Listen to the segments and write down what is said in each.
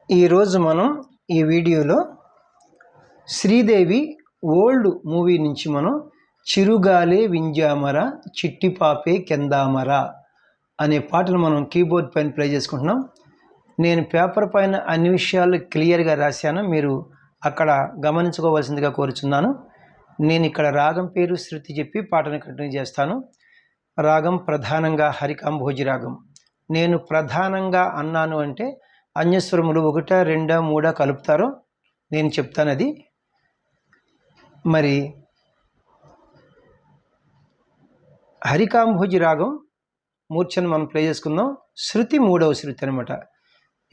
ఈరోజు మనం ఈ వీడియోలో శ్రీదేవి ఓల్డ్ మూవీ నుంచి మనం చిరుగాలే వింజామర చిట్టి పాపే కెందామర అనే పాటను మనం కీబోర్డ్ పైన ప్లే చేసుకుంటున్నాం. నేను పేపర్ పైన అన్ని విషయాలు క్లియర్గా రాశాను, మీరు అక్కడ గమనించుకోవాల్సిందిగా కోరుచున్నాను. నేను ఇక్కడ రాగం పేరు శృతి చెప్పి పాటను కంటిన్యూ చేస్తాను. రాగం ప్రధానంగా హరికాంభోజి రాగం. నేను ప్రధానంగా అన్నాను అంటే అన్యస్వరములు 1, 2, 3 కలుపుతారు, నేను చెప్తాను అది. మరి హరికాంభోజి రాగం మూర్ఛను మనం ప్లే చేసుకుందాం. శృతి 3వ శృతి అనమాట.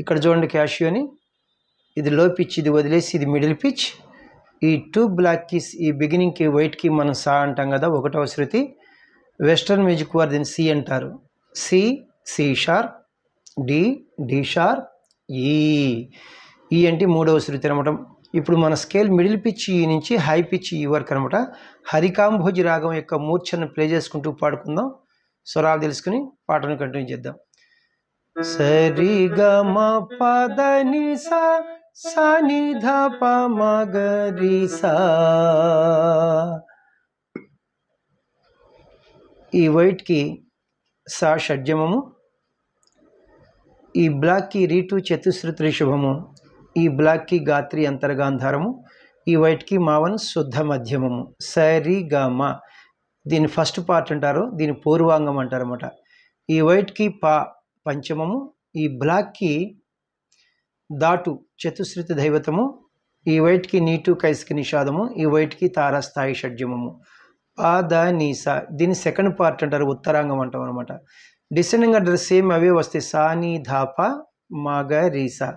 ఇక్కడ చూడండి, క్యాషియోని ఇది లో పిచ్, ఇది వదిలేసి ఇది మిడిల్ పిచ్. ఈ 2 బ్లాక్ కీస్, ఈ బిగినింగ్కి వైట్కి మనం సా అంటాం కదా, 1వ శృతి. వెస్టర్న్ మ్యూజిక్ వారు దీన్ని సి అంటారు. C, C sharp, D, D sharp, E అంటే 3వ శృతి అనమాట. ఇప్పుడు మన స్కేల్ మిడిల్ పిచ్ ఈ నుంచి హై పిచ్ ఈ వరకు అనమాట. హరికాంభోజి రాగం యొక్క మూర్ఛను ప్లే చేసుకుంటూ పాడుకుందాం. స్వరాలు తెలుసుకుని పాటను కంటిన్యూ చేద్దాం. సరి గ మ పద ని సా, సా ని ధ ప మ గ రి సా. ఈ వైట్కి సా షడ్జమము, ఈ బ్లాక్కి రీటు చతుశ్రుతి రిషభము, ఈ బ్లాక్కి గాత్రి అంతర్గాంధారము, ఈ వైట్కి మావన్ శుద్ధ మధ్యమము. సరి గ మ, దీని ఫస్ట్ పార్ట్ అంటారు, దీని పూర్వాంగం అంటారు అన్నమాట. ఈ వైట్కి పా పంచమము, ఈ బ్లాక్కి దాటు చతుశ్రుతి దైవతము, ఈ వైట్కి నీటు కైస్కి నిషాదము, ఈ వైట్కి తారాస్థాయి షడ్జమము. పాద నీసా, దీని సెకండ్ పార్ట్ అంటారు, ఉత్తరాంగం అంటాం అనమాట. డిసెండింగ్ అంటారు, సేమ్ అవే వస్తాయి. సాని ధాప మగ రీసా.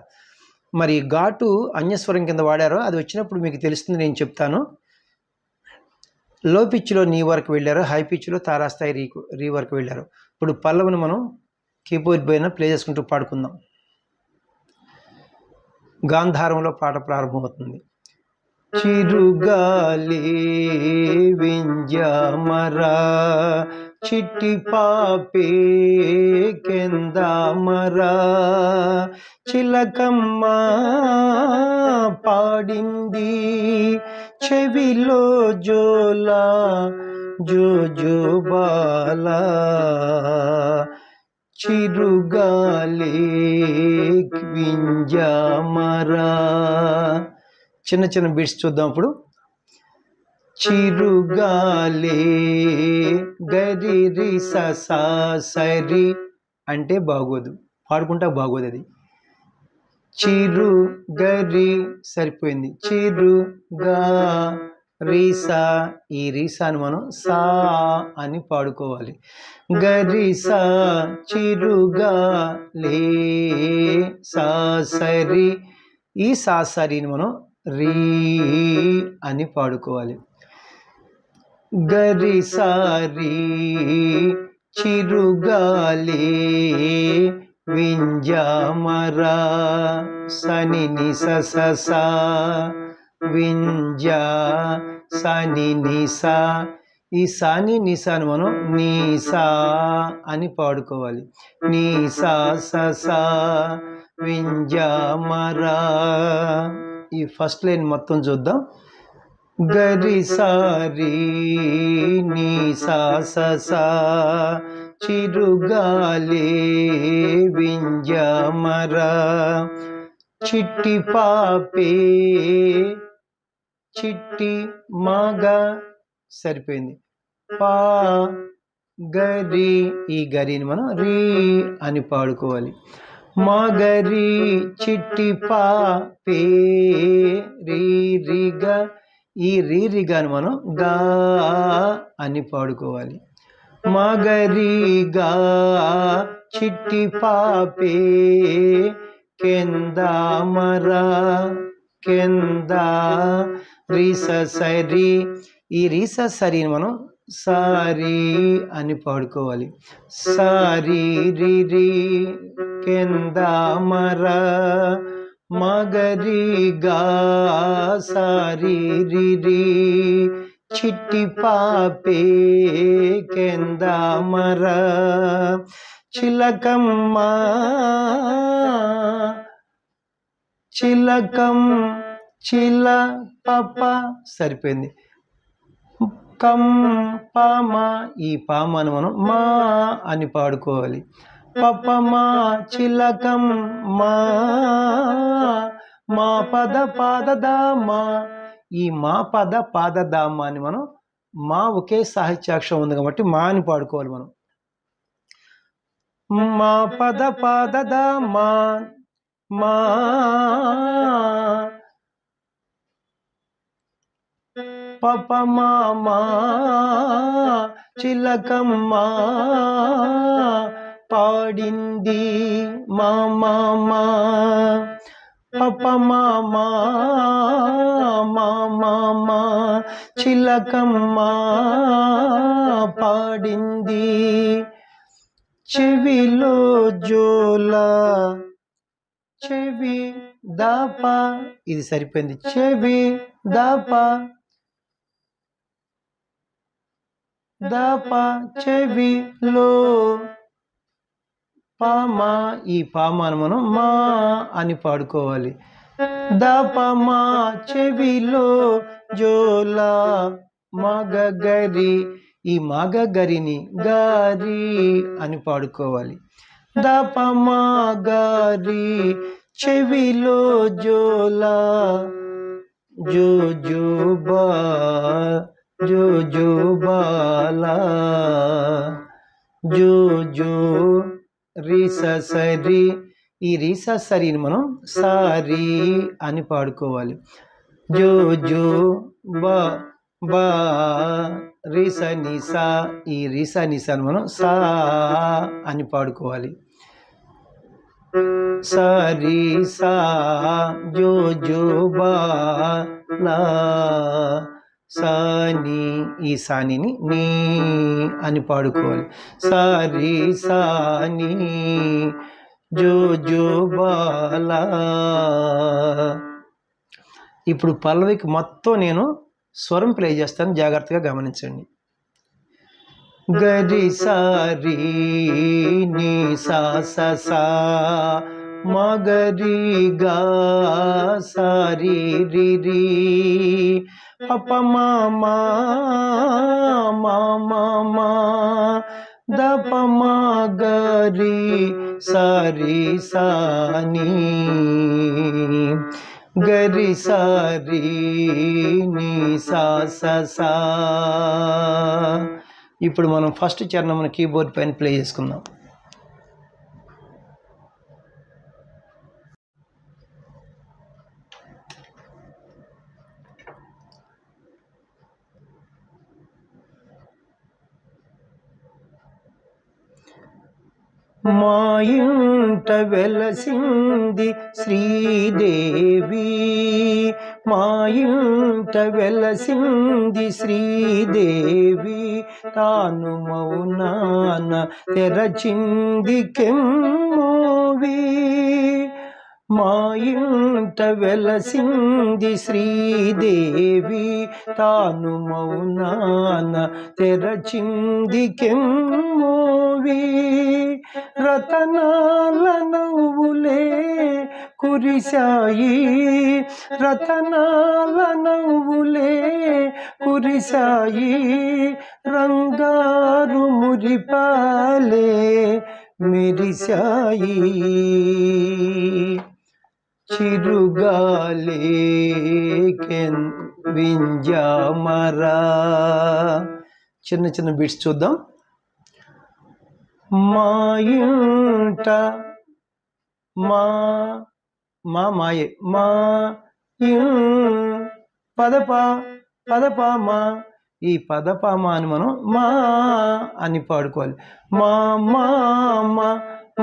మరి ఘాటు అన్యస్వరం కింద వాడారో అది వచ్చినప్పుడు మీకు తెలుస్తుంది, నేను చెప్తాను. లో పిచ్లో నీ వరకు వెళ్ళారు, హై పిచ్లో తారాస్థాయి రీ వరకు వెళ్ళారు. ఇప్పుడు పల్లవిని మనం కీబోర్డ్ పైన ప్లే చేసుకుంటూ పాడుకుందాం. గాంధారంలో పాట ప్రారంభమవుతుంది. చిరుగాలి వింజామరా చిట్టి పాపే కెందామరా, చిలకమ్మ పాడింది చెవిలో జోలా జో బాలా. చిరుగాలి వింజామరా. చిన్న చిన్న బీట్స్ చూద్దాం ఇప్పుడు. చిరుగాలే గరి రి సా సరి అంటే బాగోదు, పాడుకుంటా బాగోదు అది. చిరు గరి సరిపోయింది. చిరు గా రీసా, ఈ రీసాను మనం సా అని పాడుకోవాలి. గరిసా చిరుగా లే సా సరి, ఈ సా సరిని మనం రీ అని పాడుకోవాలి. గరిసారి చిరుగాలే వింజామరా, సని ని సా వింజా సని నిసా. ఈ సాని నిసాను మనం నీసా అని పాడుకోవాలి. నీసా సా వింజామరా. ఈ ఫస్ట్ లైన్ మొత్తం చూద్దాం. గరిసారి నీసా సా చిరుగాలే వింజామరా, చిట్టి పాపే చిట్టి మాగా సరిపోయింది. పా గరి, ఈ గరిని మనం రీ అని పాడుకోవాలి. మగరి చిట్టి పాపే రీ రిగా, ఈ రీ రిగాని మనం గా అని పాడుకోవాలి. మగరి గా చిట్టి పాపే కెందామరా, కెందా రీస సరి, ఈ రీస సరిని మనం సారీ అని పాడుకోవాలి. సారీ రి రి కెందామరా, మగరి గా సారీ రి రి చిట్టి పాపే కెందామరా, చిలకమ్మ చిలకం చిల పప సరిపోయింది. కం పామ, ఈ పామను మనం మా అని పాడుకోవాలి. పపమా చిలకం మా, మా పద పాదదామా, ఈ మా పద పాదదామా అని మనం మా ఒకే సాహిత్యాక్షరం ఉంది కాబట్టి మా అని పాడుకోవాలి మనం. మా పద పాదదామా మా, పపమా చిలకమ్మా పాడింది మా మా, పపమా మా చిలకమ్మా పాడింది. చెవిలో జోల, చెవి దాప, ఇది సరిపోయింది. చెవి దాప దాప చెవిలో పామ, ఈ పామను మనం మా అని పాడుకోవాలి. దాపమా చెవిలో జోల మగగరి, ఈ మగగరిని గారి అని పాడుకోవాలి. దాపమా గారి చెవిలో జోల, జో జో బా జో జో బాలా, జో జో రీస సరి, ఈ రీస సరిని మనం సారీ అని పాడుకోవాలి. జో జో బా బా రీస నిసా, ఈ రీస నిసాను మనం సా అని పాడుకోవాలి. సారీ సా జో జో బా లా, సాని, ఈ సానిని నీ అని పాడుకోవాలి. సారీ సాని జో జో బాలా. ఇప్పుడు పల్లవికి మొత్తం నేను స్వరం ప్లే చేస్తాను, జాగ్రత్తగా గమనించండి. గరి సారీ నీ సా సా సా మగరి గా సారీ రి రి, పపమా మా మా దపమా గరి సారీ సాని, గరి సారీ నీ సా సా సా. ఇప్పుడు మనం ఫస్ట్ చరణం కీబోర్డ్ పైన ప్లే చేసుకుందాం. మా ఇంట వెలసింది శ్రీదేవి, మా ఇంట వెలసింది శ్రీదేవి, తాను మౌనాన తెరచింది కెమ్మోవి. మా ఇంట వెలసింది శ్రీదేవి, తాను మౌనాన తెరచింది కెమ్మోవి. రతనాల నవ్వులే కురిశాయి, రతనాల నవ్వులే కురిశాయి, రంగారు మురిపాలే మెరిశాయి. చిరుగాలే వింజామరా. చిన్న చిన్న బిట్స్ చూద్దాం. మా ఇంట మా మాయే మా పదపామ, ఈ పదపామ అని మనం మా అని పాడుకోవాలి.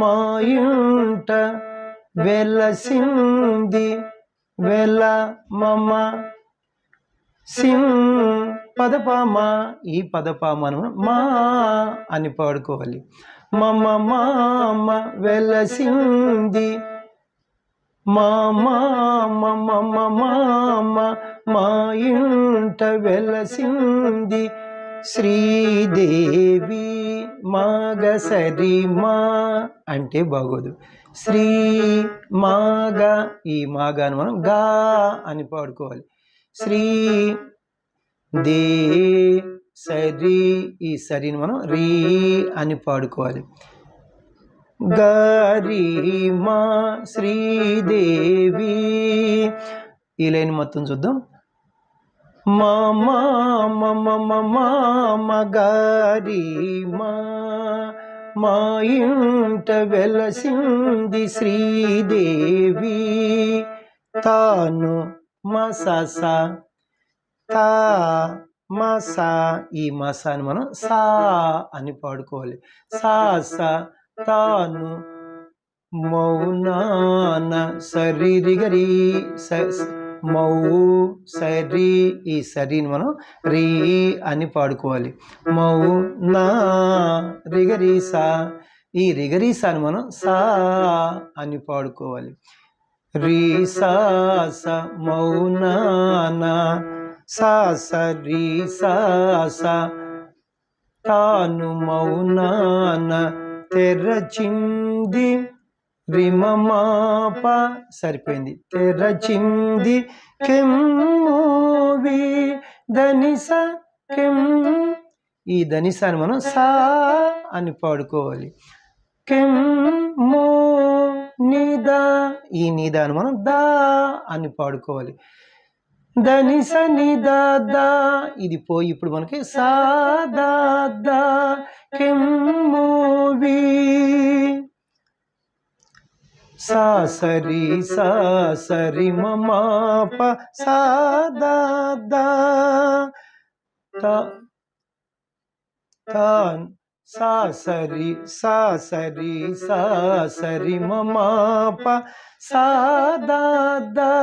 మా ఇంట వెలసింది వెల మమ పదపామ, ఈ పదపామను మా అని పాడుకోవాలి. మమ మామ వెలసింది మామ మా ఇంట వెలసింది శ్రీదేవి, మాగ సరి మా అంటే బాగోదు. శ్రీ మాగ, ఈ మాగాను మనం గా అని పాడుకోవాలి. శ్రీ దే సరి, ఈ సరిని మనం రీ అని పాడుకోవాలి. గరిమా శ్రీదేవి, ఈ లైన్ మొత్తం చూద్దాం. గరిమా, మా ఇంట వెలసింది శ్రీదేవి, తాను మసస తా మసా, ఈ మసాని మనం సా అని పాడుకోవాలి. సా సా తాను మౌనాన సరిరిగరి, మౌ సరి, ఈ సరిని మనం రీ అని పాడుకోవాలి. మౌ నా రిగరీసా, ఈ రిగరీసాని మనం సా అని పాడుకోవాలి. రీ సా స మౌనాన సా సరి సా సా తాను మౌనాన తెరచింది రిమమాప, సరిపోయింది. తెరచింది కెమ్మోవి ధనిస కెమ్, ఈ ధనిసాని మనం సా అని పాడుకోవాలి. కెమ్మో నిదా, ఈ నిదాని మనం దా అని పాడుకోవాలి. ధనిస నిదా దా, ఇది పోయి ఇప్పుడు మనకి సా దా దా కెమ్మోవి, సా సరి సా సరి మమాప సా దా దా సా సరి సా సరి సా సరి మమాప సా దా దా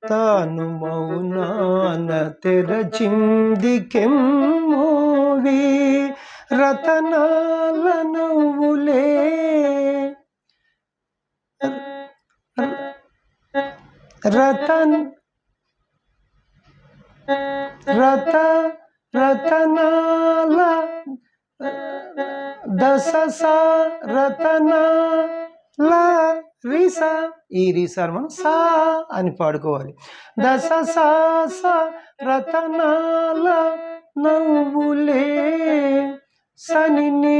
తాను మౌనాన తెరచింది కెమ్మోవి రతనాల నవ్వులే, రతనాల దశ సా రతనాల రీసా, ఈ రీసా మనం సా అని పాడుకోవాలి. దశ సా సా రతనాల నవ్వులే సనిని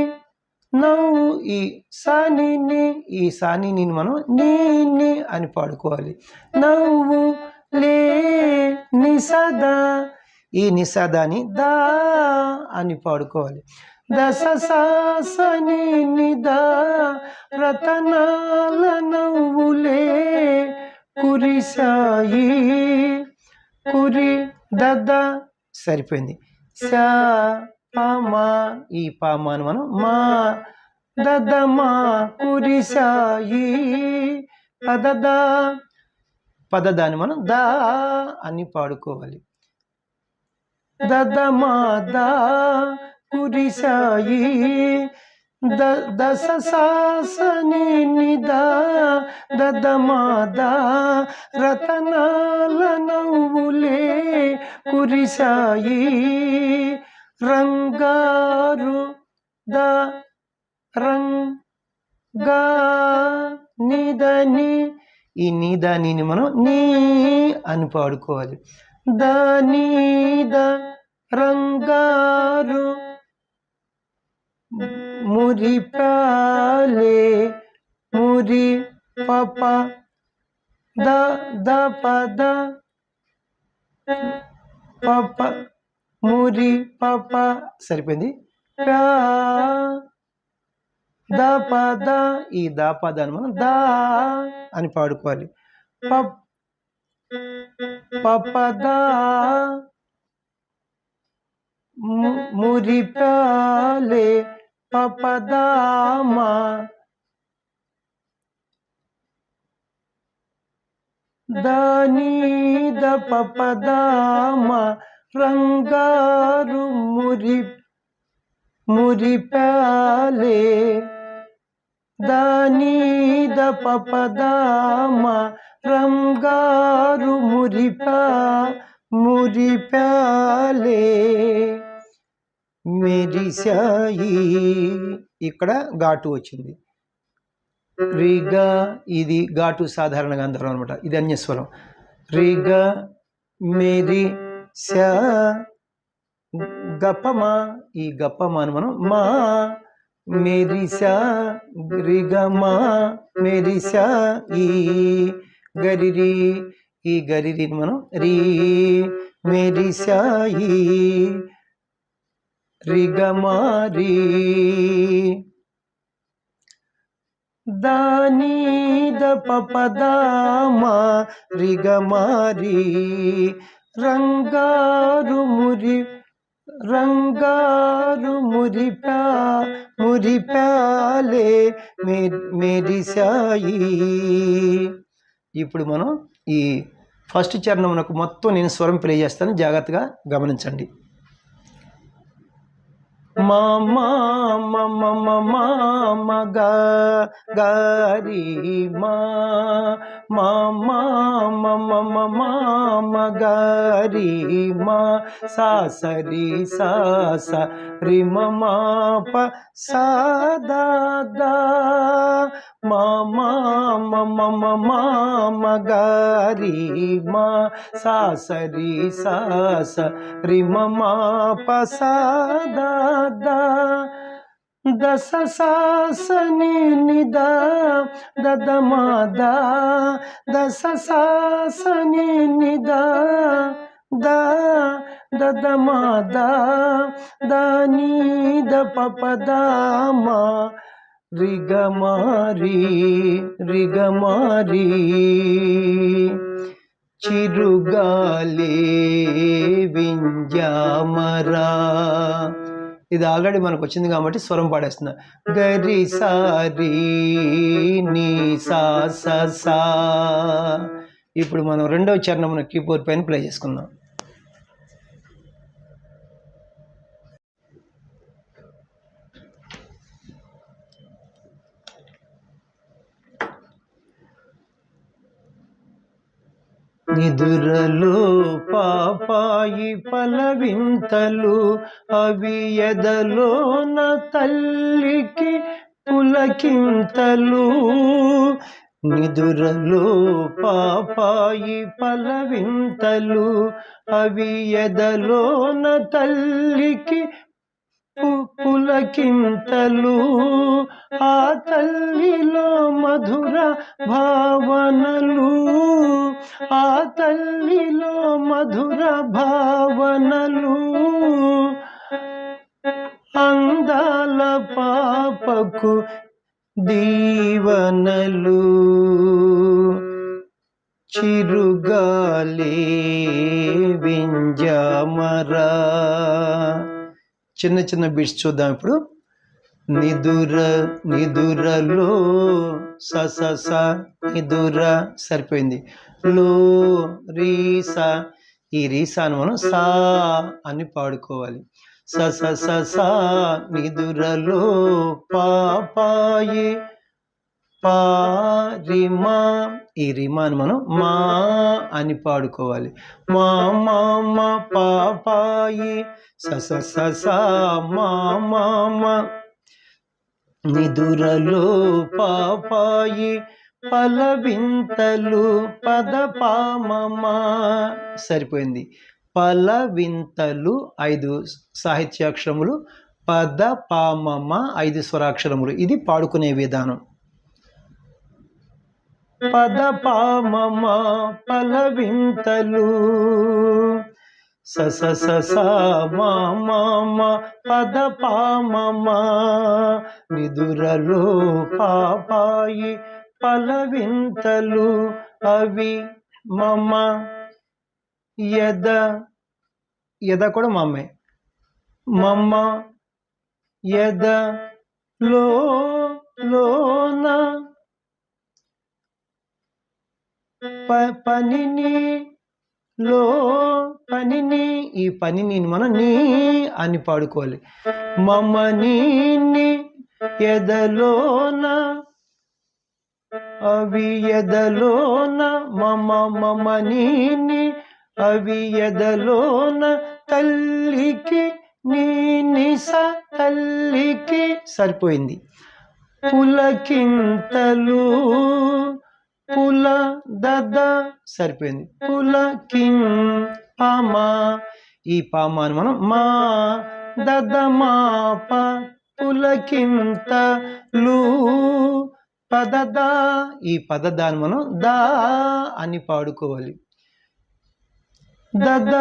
నవ్వు, ఈ సానిని, ఈ సానిని మనం నీ అని పాడుకోవాలి. నవ్వు లే నిసదా, ఈ నిసదాని దా అని పాడుకోవాలి. దశ సాసని నిదా రతనాల నవ్వులే కురిసాయి, కురి దద, సరిపోయింది. శా పామా, ఈ పామాను మనం మా దదమా కురిసాయి పదదా, పదదాన్ని మనం దా అని పాడుకోవాలి. దదమా దా కురిసాయి దశ సాసని నిదా దదమా దా రతనాల నవ్వులే కురిసాయి రంగారు ద రంగా నిదని, ఈ నీదానిని మనం నీ అని పాడుకోవాలి. దానీద రంగారు మురిపాలే మురి పప ద ద పద పప మురి పప, సరిపోయింది. ద పద, ఈ దా పదాన్ని మనం దా అని పాడుకోవాలి. పపద మురిపాలే పపదామా దానీద పపదామా రంగారు మురిపాలే దానీద పపదామా రంగారు మురిపాలే. మెరిశాయి. ఇక్కడ ఘాటు వచ్చింది. రిగా ఇది ఘాటు సాధారణ గాంధారం అనమాట. ఇది అన్యస్వరం. రిగా మెరి శా గప్పమా. ఈ గప్పమాను మనం మా మెరిశా రిగమా మెరిశా. ఈ గరిరి ఈ గరిరిని మనం రీ మెరిశాయి రిగమారి. దాని దపపదామా రిగమారి. రంగారు మురిపాలే మెరిశాయి. ఇప్పుడు మనం ఈ ఫస్ట్ చరణమునకు మొత్తం నేను స్వరం ప్లే చేస్తాను, జాగ్రత్తగా గమనించండి. మామా మమ మమ గారి మా మామా మమ మమ గారి మా సాసరి సాస రిమ ప సాదా మామా మమ మమ గారి మా సాసరి సాస రిమ ప సాదా దశ సాసని నిదా దదమాదా దశ సాసని నిదా దదమాదా దాని దపపదామా రిగమారి చిరుగాలే వింజామరా. ఇది ఆల్రెడీ మనకు వచ్చింది కాబట్టి స్వరం పాడేస్తున్నా. గరి సారి నీ సా. ఇప్పుడు మనం రెండవ చరణమున కీబోర్డ్ పైన ప్లే చేసుకుందాం. నిదురలో పాపాయి పలవింతలు అవి ఎదలోన తల్లికి పులకింతలు. నిదురలో పాపాయి పలవింతలు అవి ఎదలోన తల్లికి పులకింతలు. ఆ తల్లిలో మధుర భావనలు ఆ తల్లిలో మధుర భావనలు. అందాల పాపకు దీవనలు చిరుగాలే వింజామరా. చిన్న చిన్న బిట్స్ చూద్దాం ఇప్పుడు. నిదురలో స నిదుర సరిపోయింది. లో రీసా ఈ రీసాను మనం సా అని పాడుకోవాలి. స నిదురలో పాపాయి రిమా ఈ రిమాను మనం మా అని పాడుకోవాలి. మా పాపాయి స మా. నిదురలో పాపాయి పలవింతలు పద పామమా సరిపోయింది. పలవింతలు 5 సాహిత్యాక్షరములు, పద పామమ 5 స్వరాక్షరములు. ఇది పాడుకునే విధానం. పద పామమ పలవింతలు స మామ పద పామమ. నిదురలో పాపాయి పలవింతలు అవి మమ యద కూడా మమ్మే మమ్మ యద లోన పనిని పనిని ఈ పనిని మనం నీ అని పాడుకోవాలి. మమ నీ ఎదలోన అవి ఎదలోన మమ నీ అవి ఎదలోన తల్లికి నీ నిస తల్లికి సరిపోయింది. పులకింతలు పుల దద సరిపోయింది. పులకిం పామా, ఈ పామాను మనం మా దద మా ప పులకింతలు పదదా, ఈ పదదాన్ని మనం దా అని పాడుకోవాలి. దద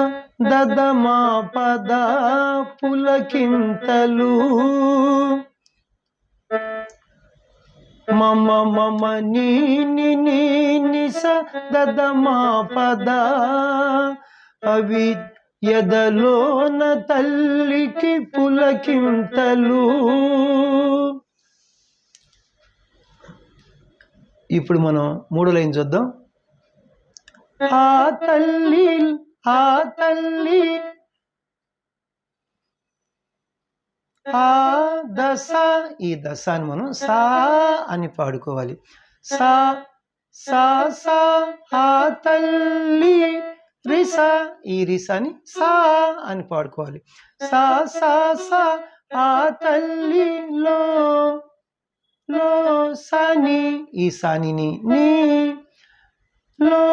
దద మా పద పులకింతలు మమ మమ నీ ని నిస దద మా పద అవి ఎదలోన తల్లికి పులకింతలు. ఇప్పుడు మనం మూడో లైన్ చూద్దాం. ఆ తల్లి ఆ దశ, ఈ దశ అని మనం సా అని పాడుకోవాలి. సా సా సా ఆ తల్లి రిస, ఈ రిసాని సా అని పాడుకోవాలి. సా సా సా ఆ తల్లి లో లో సాని, ఈ సానిని నీ లో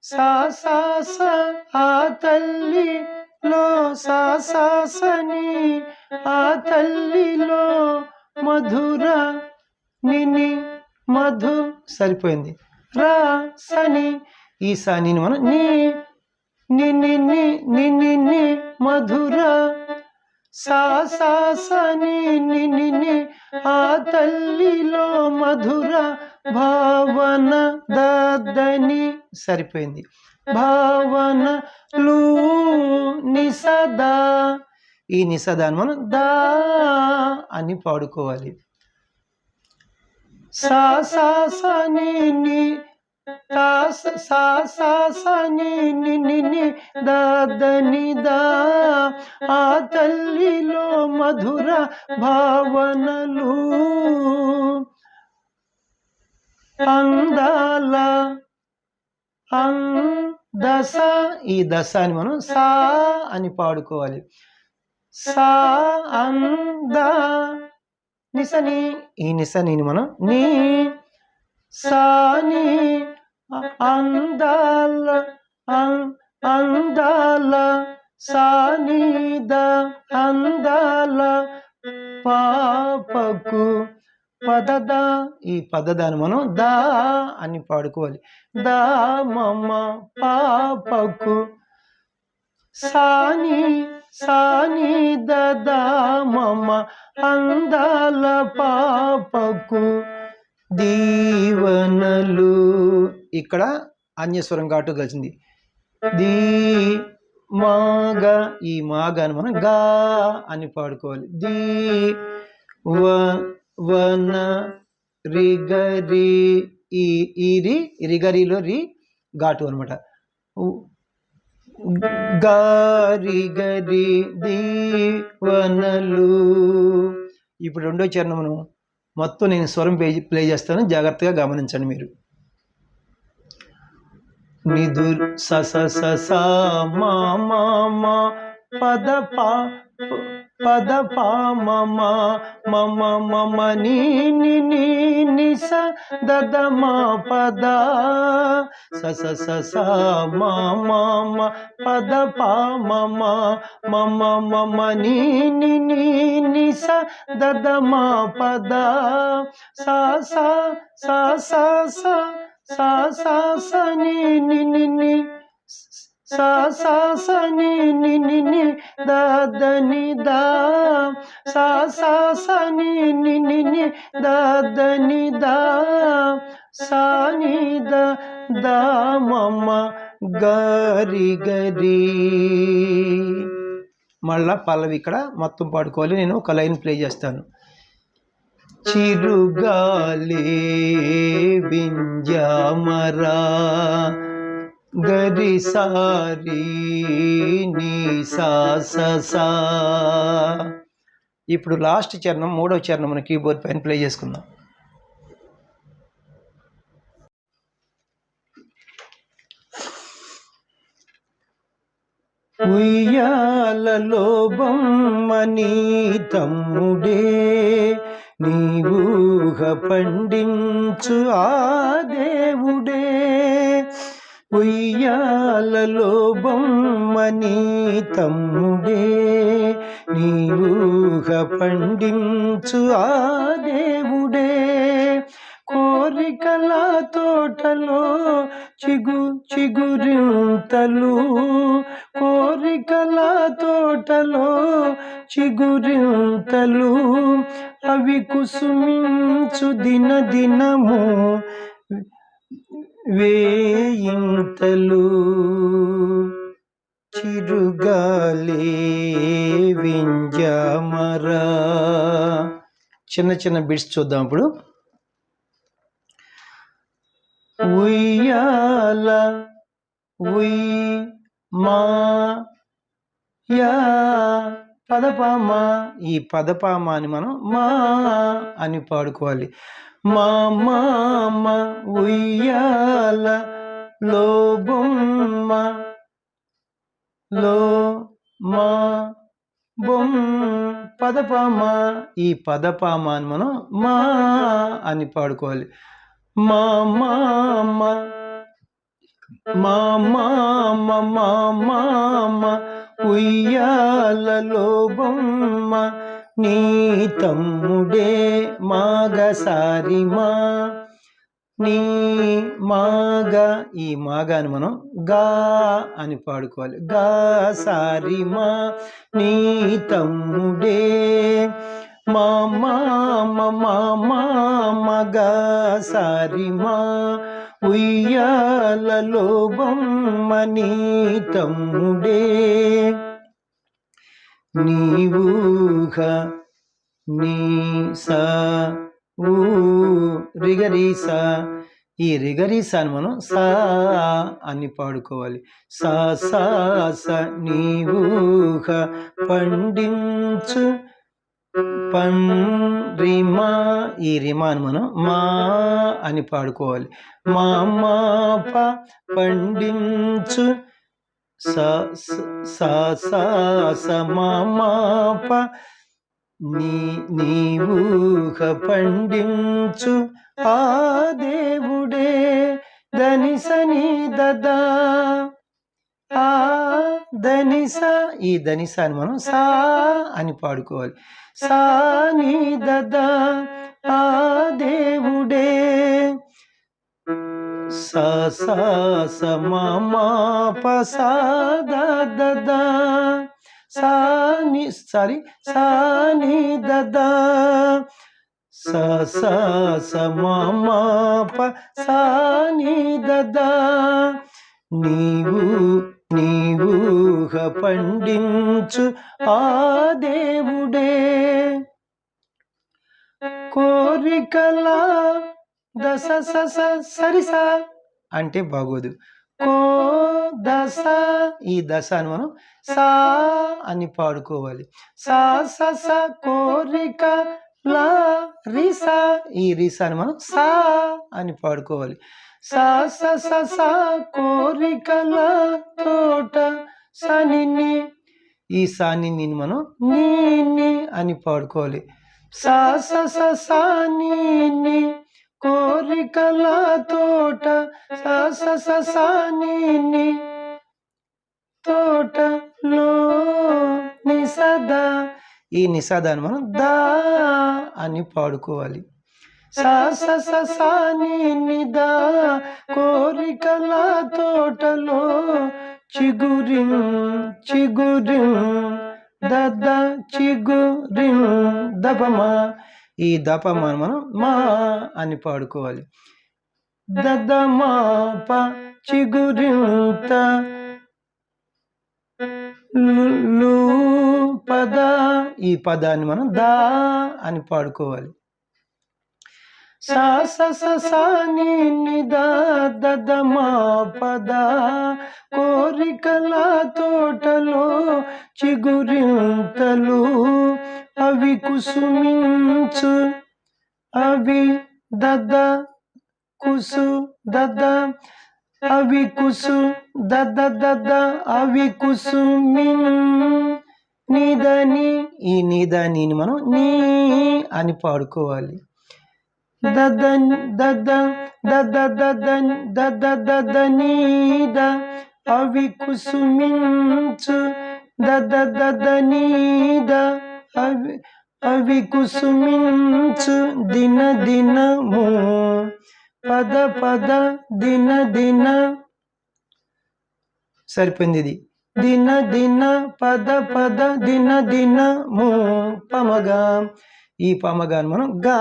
సా సా సా ఆ తల్లి లో సా సా సని ఆ తల్లిలో మధుర నిని మధు సరిపోయింది. రా సని, ఈ సానిని మనం నీ ని ని మధుర సా సా సని ని ఆ తల్లిలో మధుర భావన దదని సరిపోయింది. భావనలు నిసదా, ఈ నిసదాన్ని మనం దా అని పాడుకోవాలి. సా సా సని ని సా సా సని ని దని దా ఆ తల్లిలో మధుర భావనలు అందాల దశ, ఈ దశ అని మనం సా అని పాడుకోవాలి. సా అందా నిసని, ఈ నిసని మనం నీ సాని అందాల అందాల సానిద అందాల పాపకు పదద, ఈ పదదాన్ని మనం దా అని పాడుకోవాలి. దా మమ పాపకు సాని సాని దదా మమ అందాల పాపకు దీవనలు. ఇక్కడ అన్యస్వరం ఘాటు కలిసింది. దీ మాగ, ఈ మాగాను మనం గా అని పాడుకోవాలి. దీ వన రిగరి, ఈ రిగరిలో రి ఘాటు అనమాట. గారి గరి దీవనలు. ఇప్పుడు రెండో చరణమును మొత్తం నేను స్వరం ప్లే చేస్తాను, జాగ్రత్తగా గమనించండి మీరు. నిదు స స స స మా మా మా పద పా పద పా మమ మమ మమ నీ ని ని స దద మా పద స స స స మా మా మా పద పా మమ మమ మమ నీ ని ని స దద మా పద సా సా సా సా సా సా సా సని ని సా సా సని ని దని దా సా సా సని ని దని దా సాని దా మమ గరి గరి. మళ్ళా పల్లవి ఇక్కడ మొత్తం పాడుకోవాలి. నేను ఒక లైన్ ప్లే చేస్తాను. చిరుగాలి వింజమరా గరి సారి నీ సా సా. ఇప్పుడు లాస్ట్ చరణం, మూడవ చరణం మన కీబోర్డ్ పైన ప్లే చేసుకుందాం. ఉయ్యాలలో బొమ్మని తమ్ముడే నీవూహ పండించు ఆ దేవుడే. ఉయ్యాలలో బొమ్మని తమ్ముడే నీవూహ పండించు ఆ దేవుడే. కోరికల తోటలో చిగురింతలు, కోరికల తోటలో చిగురింతలు, అవి కుసుమించు దినము వేయింతలు. చిరుగాలే వింజమరా. చిన్న చిన్న బిట్స్ చూద్దాం ఇప్పుడు. ఉయ్యాల మా యా పదపామ. ఈ పదపామ అని మనం మా అని పాడుకోవాలి. మా మామ ఉయ్యాల లో బొమ్మ లో మా పదపామ. ఈ పదపామ అని మనం మా అని పాడుకోవాలి. మా మామ మా మామ మా మామ ఉయ్యాలలో బొమ్మ నీ తమ్ముడే మాగసారి మా. నీ మాగ, ఈ మాగ అని మనం గా అని పాడుకోవాలి. గా సారి మా నీ తమ్ముడే మా మామ మా మామ గా సారి మా ఉయ్యాలలో బొమ్మ నీ తమ్ముడే. నీవూహ నీ సా ఊ రిగరీసా. ఈ రిగరీసా అని మనం సా అని పాడుకోవాలి. సా సా స నీవూహ పండించు రిమా. ఈ రిమా అని మనం మా అని పాడుకోవాలి. మా మాప పండించు సా సా స మా మాప నీవూహ పండించు ఆ దేవుడే. ధనిసని దదా ఆ ధనిస. ఈ ధనిస అని మనం సా అని పాడుకోవాలి. సా నీ దదా ఆ దేవుడే. సా సా స మా మా ప సా దా దదా సా ని సా ని దదా సా సా స మా మా ప సా ని దదా. నీవూహ పండించు ఆ దేవుడే. కోరికల దశ సస సరిస అంటే బాగోదు. కో దశ. ఈ దశ అని మనం సా అని పాడుకోవాలి. సా సస కోరిక లా రిసా. ఈ రిసా అని మనం సా అని పాడుకోవాలి. సా సస సా కోరికల తోట సని. ఈ సాని మనం నీ అని పాడుకోవాలి. సా సస సా నీ కోరికల తోట సా సస సా నీ తోటలో నిసదా. ఈ నిసదాన్ని మనం దా అని పాడుకోవాలి. సా సస సా నీ దా కోరికల తోటలో చిగురిం దద చిగురిం దపమా. ఈ దపమ మనం మా అని పాడుకోవాలి. దద మా ప చిగురింత లు పద. ఈ పదాన్ని మనం దా అని పాడుకోవాలి. సా సస సా నీ దా దద మా పద కోరికల తోటలో చిగురింతలు, అవి కుసుమించు అవి దద కుసు దద అవి కుసు దద దద అవి కుసుమిన్ నిదని ఈ నిదానిని మనం నీ అని పాడుకోవాలి. దద దద దద దద దద దద నీద అవి కుసుమించు దద దద నీద అవి కుసుమించు దిన దినము పద పద దిన దిన సరిపోయింది. ఇది దిన దిన పద పద దిన దినము పమగా ఈ పమగాను మనం గా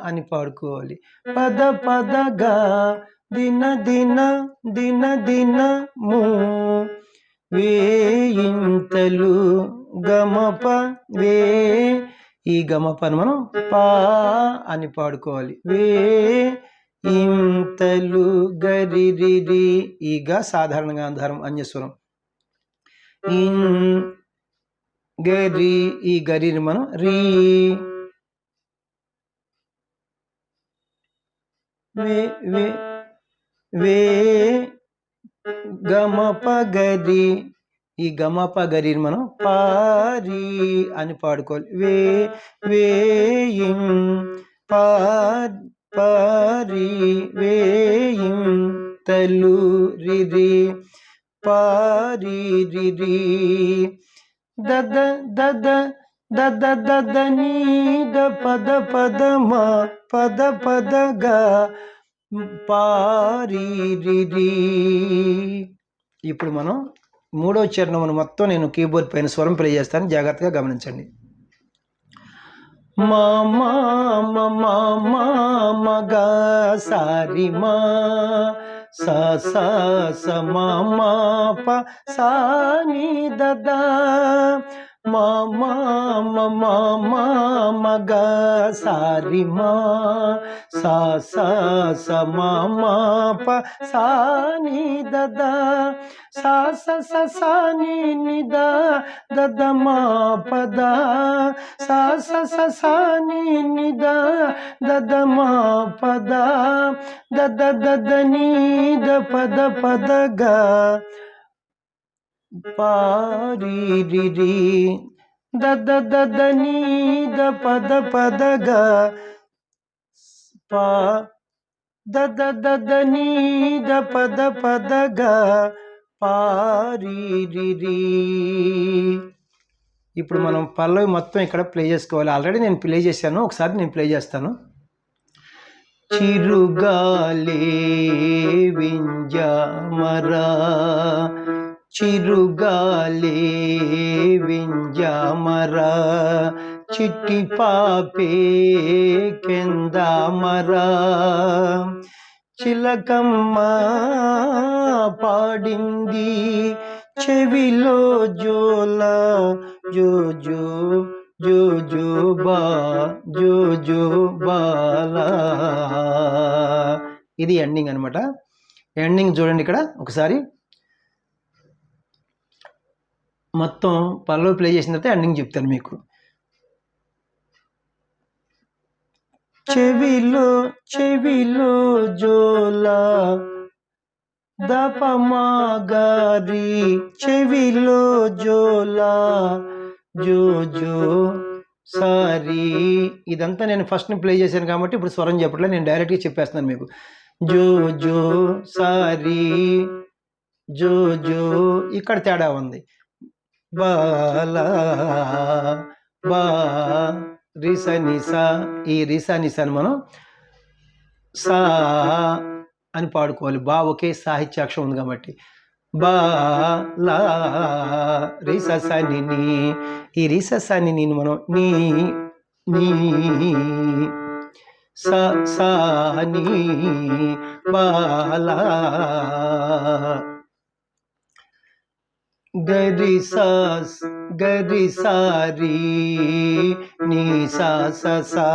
అని పాడుకోవాలి. పద పద గా దిన దిన దిన దినము వేయింతలు గమప వే ఈ గమపను మనం పా అని పాడుకోవాలి. వే ఇంతలు గరిరి ఈగ సాధారణ గాంధారం అన్యస్వరం. ఇన్ గరి ఈ గరిని మనం రీ వే వే వే గమప గరి ఈ గమప గరిని మనం పారి అని పాడుకోవాలి. వే వేయిం పారి వేయిం తలు రిరి పారి రిరి దద దద దద దద నీద పద పద మా పద పద గా పారి రిరి. ఇప్పుడు మనం మూడో చరణమును మొత్తం నేను కీబోర్డ్ పైన స్వరం ప్లే చేస్తాను, జాగ్రత్తగా గమనించండి. మా మా మా మా మగా సారి మా సా సా స మా మా ప సా ని దద మా మా మా మా మగా సారి మా సా సా స మా మా ప సా ని దద సా స స సా ని ని ద దద మా పద సా స స సా ని ని ద దద మా పద దద దద ని ద పద పద గా పారి రిరి దద దద ని ద పద పద గా పా దద దద ని ద పద పద గా పారి రిరి. ఇప్పుడు మనం పల్లవి మొత్తం ఇక్కడ ప్లే చేసుకోవాలి. ఆల్రెడీ నేను ప్లే చేశాను, ఒకసారి నేను ప్లే చేస్తాను. చిరుగాలే వింజామరా చిరుగాలే వింజామరా చిట్టి పాపే కెందామరా చిలకమ్మ పాడింది చెవిలో జోల జో జో జో జో బా జో జో బాలా. ఇది ఎండింగ్ అనమాట. ఎండింగ్ చూడండి ఇక్కడ ఒకసారి. మొత్తం పల్లవి ప్లే చేసిన తర్వాత ఎండింగ్ చెప్తాను మీకు. చెవిలో చెవిలో జోలా దపమా గారి చెవిలో జోలా జో జో సారీ. ఇదంతా నేను ఫస్ట్ ప్లే చేశాను కాబట్టి ఇప్పుడు స్వరం చెప్పట్లేదు, నేను డైరెక్ట్గా చెప్పేస్తున్నాను మీకు. జో జో సారీ జో జో ఇక్కడ తేడా ఉంది. బాలా బా రిసా నిసా ఈ రిసా నిసాని మనం సా అని పాడుకోవాలి. బా ఒకే సాహిత్యాక్షరం ఉంది కాబట్టి బా లా రిసా సాని నీ ఈ రిసా సాని నీ మనం నీ నీ సా సా నీ బాలా గరి సారి నీ సా సా సా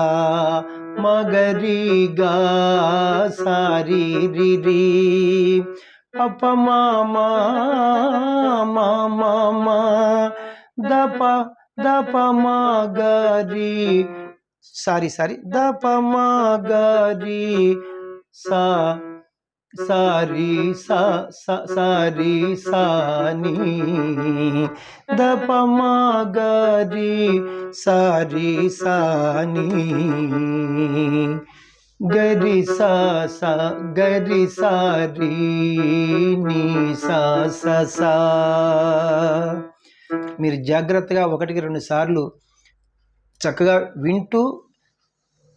మగరి గా సారి రి రి పప మామా మామా మా దప దప మగరి సారీ దప మగరి సా సారీ సా సారీ సాని దపమా గరి సారీ సాని గరి సా సా గరి సారీ నీ సా సా. మీరు జాగ్రత్తగా 1-2 సార్లు చక్కగా వింటూ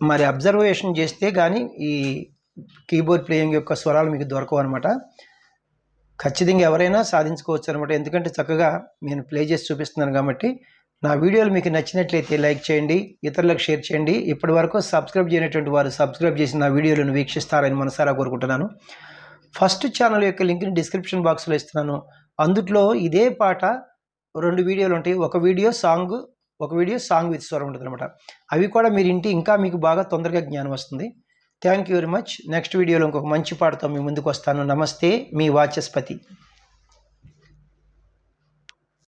మరి అబ్జర్వేషన్ చేస్తే కానీ ఈ కీబోర్డ్ ప్లేయింగ్ యొక్క స్వరాలు మీకు దొరకవు అనమాట. ఖచ్చితంగా ఎవరైనా సాధించుకోవచ్చు అనమాట. ఎందుకంటే చక్కగా నేను ప్లే చేసి చూపిస్తున్నాను కాబట్టి. నా వీడియోలు మీకు నచ్చినట్లయితే లైక్ చేయండి, ఇతరులకు షేర్ చేయండి. ఇప్పటి వరకు సబ్స్క్రైబ్ చేయనటువంటి వారు సబ్స్క్రైబ్ చేసి నా వీడియోలను వీక్షిస్తారని మనసారా కోరుకుంటున్నాను. ఫస్ట్ ఛానల్ యొక్క లింక్ని డిస్క్రిప్షన్ బాక్స్లో ఇస్తున్నాను. అందుట్లో ఇదే పాట 2 వీడియోలు ఉంటాయి. ఒక వీడియో సాంగ్ విత్ స్వరం ఉంటుంది అనమాట. అవి కూడా మీరు ఇంటి ఇంకా మీకు బాగా తొందరగా జ్ఞానం వస్తుంది. Thank you very much. Next వీడియోలో ఇంకొక మంచి పాటతో మీ ముందుకు వస్తాను. నమస్తే, మీ వాచస్పతి.